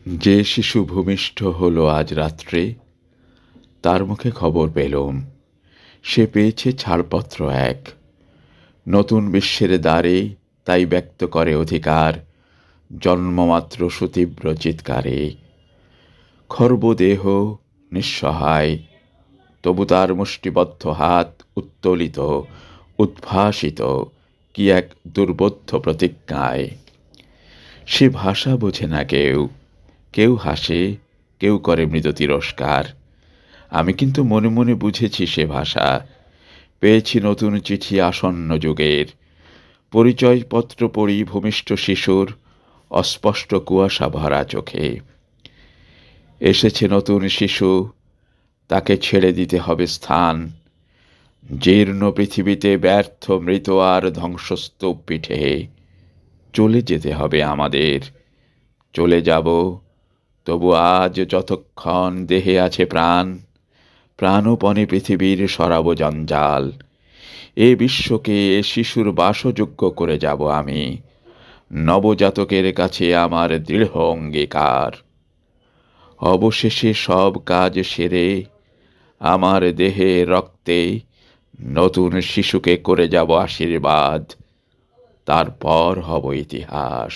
যে শিশু ভূমিষ্ঠ হলো আজ রাত্রে, তার মুখে খবর পেলুম, সে পেয়েছে ছাড়পত্র এক। নতুন বিশ্বের দ্বারে তাই ব্যক্ত করে অধিকার, জন্মমাত্র সুতীব্র চিৎকারে। খর্ব দেহ নিঃসহায়, তবু তার মুষ্টিবদ্ধ হাত উত্তোলিত, উদ্ভাসিত কি এক দুর্বোধ্য প্রতিজ্ঞায়। সে ভাষা বোঝে না কেউ, কেউ হাসে, কেউ করে মৃদু তিরস্কার। আমি কিন্তু মনে মনে বুঝেছি সে ভাষা। পেয়েছি নতুন চিঠি আসন্ন যুগের, পরিচয়পত্র পড়ি ভূমিষ্ঠ শিশুর অস্পষ্ট কুয়াশা ভরা চোখে। এসেছে নতুন শিশু, তাকে ছেড়ে দিতে হবে স্থান, জীর্ণ পৃথিবীতে ব্যর্থ মৃত আর ধ্বংসস্তূপ পিঠে। চলে যেতে হবে আমাদের, চলে যাব, তবু আজ যতক্ষণ দেহে আছে প্রাণ, প্রাণপণে পৃথিবীর সরাব জঞ্জাল। এ বিশ্বকে এ শিশুর বাসযোগ্য করে যাব আমি, নবজাতকের কাছে আমার দৃঢ় অঙ্গীকার। অবশেষে সব কাজ সেরে আমার দেহে রক্তে নতুন শিশুকে করে যাব আশীর্বাদ, তারপর হব ইতিহাস।